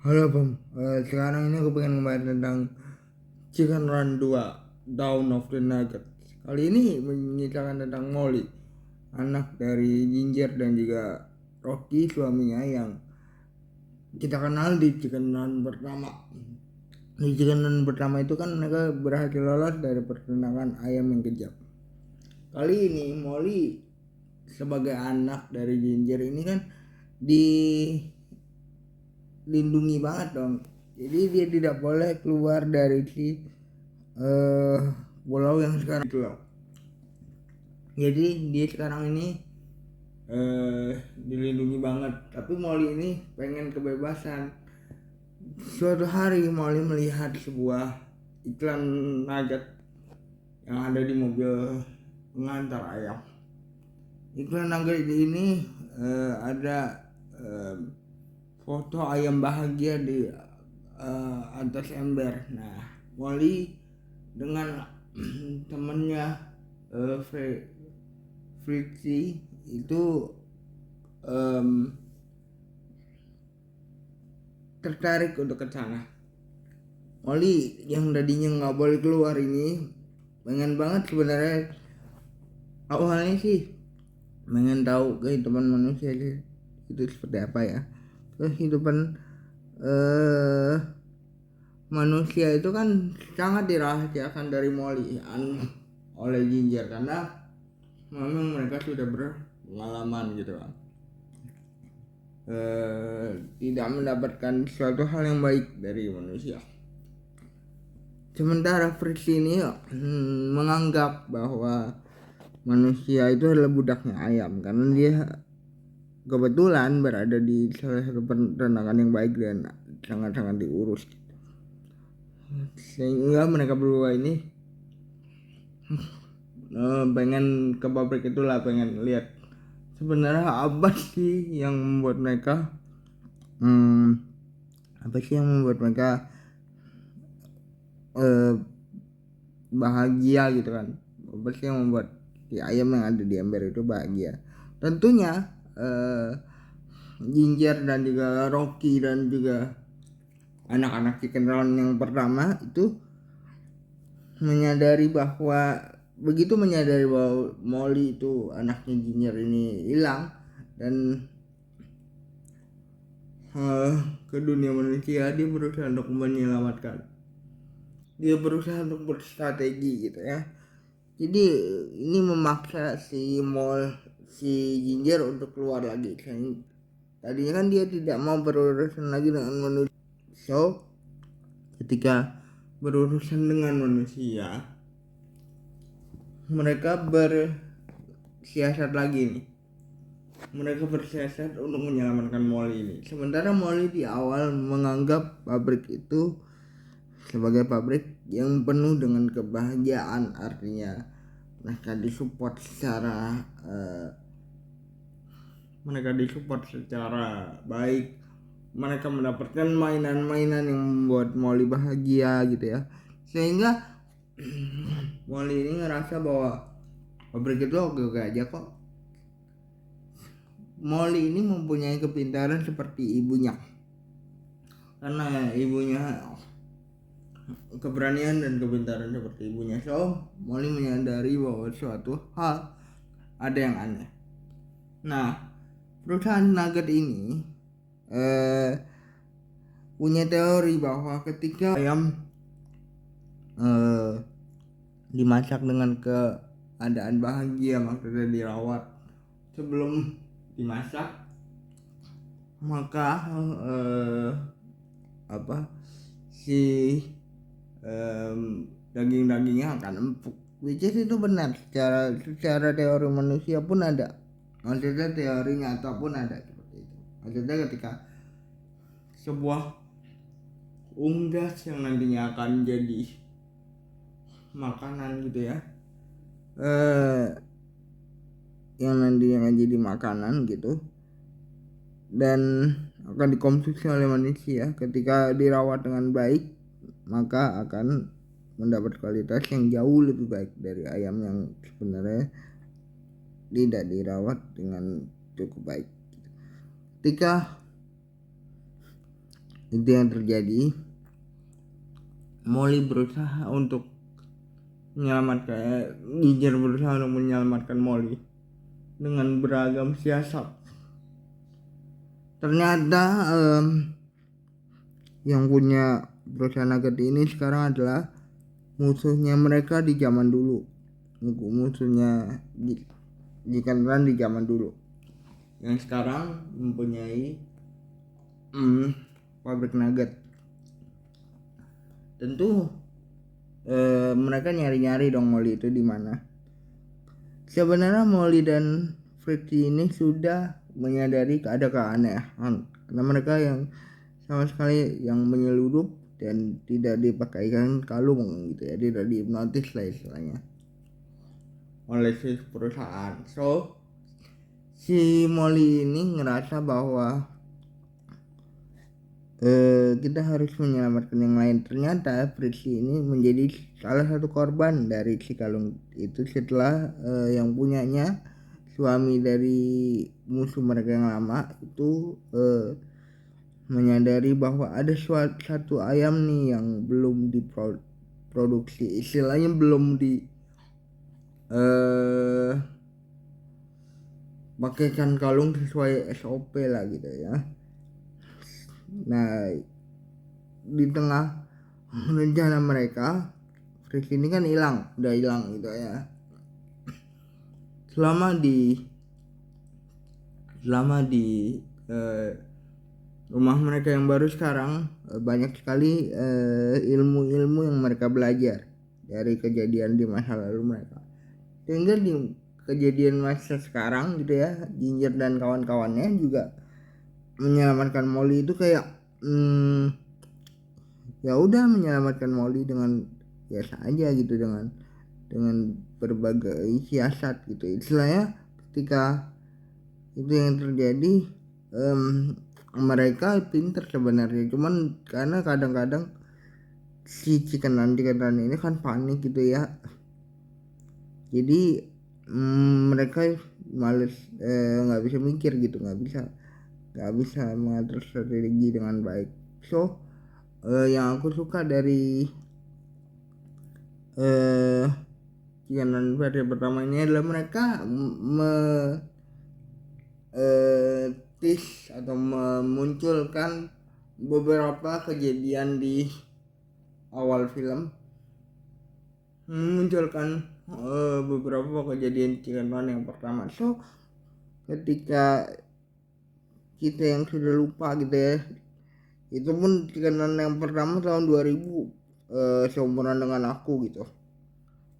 Halo Bang, sekarang ini aku pengen ngebahas tentang Chicken Run 2 Dawn of the Nugget. Kali ini menceritakan tentang Molly, anak dari Ginger dan juga Rocky, suaminya yang kita kenal di Chicken Run pertama. Di Chicken Run pertama itu kan mereka berhasil lolos dari pertunangan ayam yang kejam. Kali ini Molly sebagai anak dari Ginger ini kan dilindungi banget dong. Jadi dia tidak boleh keluar dari si eh pulau yang sekarang itu loh. Jadi dia sekarang ini dilindungi banget. Tapi Molly ini pengen kebebasan. Suatu hari Molly melihat sebuah iklan nugget yang ada di mobil pengantar ayam. Iklan nugget ini ada eh, foto ayam bahagia di atas ember. Nah, Molly dengan temennya uh, Fritzy itu tertarik untuk ke sana. Molly yang tadinya nggak boleh keluar ini pengen banget sebenarnya, awalnya sih pengen tahu kehidupan manusia itu seperti apa ya. Kehidupan eh manusia itu kan sangat dirahasiakan dari Molly oleh Ginger karena memang mereka sudah berpengalaman gitu kan. Tidak mendapatkan suatu hal yang baik dari manusia. Sementara Fritz ini menganggap bahwa manusia itu adalah budaknya ayam karena dia kebetulan berada di salah satu peternakan yang baik dan sangat-sangat diurus. Sehingga mereka berdua ini pengen ke pabrik itulah, pengen lihat sebenarnya apa sih yang membuat mereka bahagia gitu kan. Apa sih yang membuat si ayam yang ada di ember itu bahagia? Tentunya Ginger dan juga Rocky dan juga anak-anak Chicken Run yang pertama itu menyadari bahwa Molly itu anaknya Ginger ini hilang dan ke dunia manusia, dia berusaha untuk menyelamatkan, dia berusaha untuk berstrategi gitu ya. Jadi ini memaksa si Ginger untuk keluar lagi. Tadinya kan dia tidak mau berurusan lagi dengan manusia. So ketika berurusan dengan manusia, mereka bersiasat lagi nih. Mereka bersiasat untuk menyelamatkan Molly ini. Sementara Molly di awal menganggap pabrik itu sebagai pabrik yang penuh dengan kebahagiaan, artinya mereka disupport secara baik, mereka mendapatkan mainan-mainan yang membuat Molly bahagia gitu ya, sehingga Molly ini ngerasa bahwa pabrik itu oke-oke aja kok. Molly ini mempunyai kepintaran seperti ibunya karena ibunya keberanian dan kepintaran seperti ibunya. So Molly menyadari bahwa suatu hal ada yang aneh. Nah, perusahaan nugget ini punya teori bahwa ketika ayam dimasak dengan keadaan bahagia, maksudnya dirawat sebelum dimasak, maka si daging-dagingnya akan empuk, which is itu benar secara teori manusia pun ada, maksudnya teori nyata pun ada seperti itu. Maksudnya ketika sebuah unggas yang nantinya akan jadi makanan gitu ya, yang nantinya akan jadi makanan gitu dan akan dikonsumsi oleh manusia, ketika dirawat dengan baik maka akan mendapat kualitas yang jauh lebih baik dari ayam yang sebenarnya tidak dirawat dengan cukup baik. Ketika Itu yang terjadi. Molly berusaha untuk menyelamatkan, Ginger berusaha untuk menyelamatkan Molly dengan beragam siasat. Ternyata yang punya perusahaan nugget ini sekarang adalah musuhnya mereka di zaman dulu. Musuhnya Chicken Run di zaman dulu, yang sekarang mempunyai pabrik nugget. Tentu mereka nyari-nyari dong Molly itu di mana. Sebenarnya Molly dan Fritzy ini sudah menyadari ada keanehan karena mereka yang sama sekali yang menyeludup dan tidak dipakaikan kalung gitu ya, tidak dihipnotis lah istilahnya oleh si perusahaan. So si Molly ini ngerasa bahwa kita harus menyelamatkan yang lain. Ternyata Fritzy ini menjadi salah satu korban dari si kalung itu setelah yang punyanya suami dari musuh mereka yang lama itu menyadari bahwa ada satu ayam nih yang belum diproduksi, istilahnya belum di pakaikan kalung sesuai SOP lah gitu ya. Nah, di tengah rencana mereka, Fritz ini kan udah hilang gitu ya. Selama di rumah mereka yang baru sekarang, banyak sekali ilmu-ilmu yang mereka belajar dari kejadian di masa lalu mereka. Sehingga di kejadian masa sekarang gitu ya, Ginger dan kawan-kawannya juga menyelamatkan Molly itu kayak ya udah menyelamatkan Molly dengan biasa aja gitu, dengan berbagai siasat gitu. Istilahnya ketika itu yang terjadi, mereka pinter sebenarnya, cuman karena kadang-kadang si Chicken Run ini kan panik gitu ya, jadi mereka males, nggak bisa mikir gitu, nggak bisa mengatur strategi dengan baik. So yang aku suka dari Chicken Run versi pertama ini adalah mereka atau memunculkan beberapa kejadian di awal film, memunculkan beberapa kejadian Chicken Run yang pertama. So ketika kita yang sudah lupa gitu ya, itu pun Chicken Run yang pertama tahun 2000, seumuran dengan aku gitu.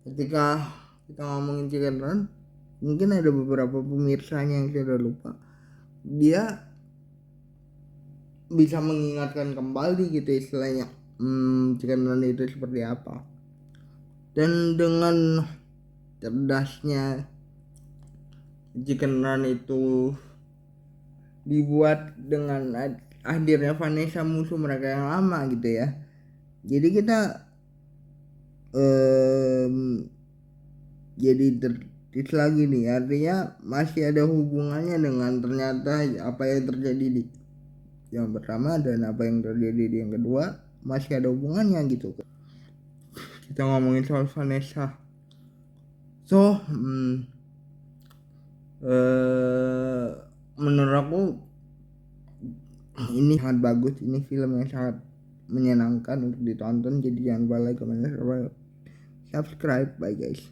Ketika kita ngomongin Chicken Run, mungkin ada beberapa pemirsanya yang sudah lupa, dia bisa mengingatkan kembali gitu istilahnya Chicken Run itu seperti apa. Dan dengan cerdasnya Chicken Run itu dibuat dengan hadirnya Vanessa, musuh mereka yang lama gitu ya, jadi kita jadi tertis lagi nih, artinya masih ada hubungannya dengan ternyata apa yang terjadi di yang pertama dan apa yang terjadi di yang kedua, masih ada hubungannya gitu. Kita ngomongin soal Vanessa, so menurut aku ini sangat bagus, ini film yang sangat menyenangkan untuk ditonton. Jadi jangan lupa like, comment, subscribe. Bye guys.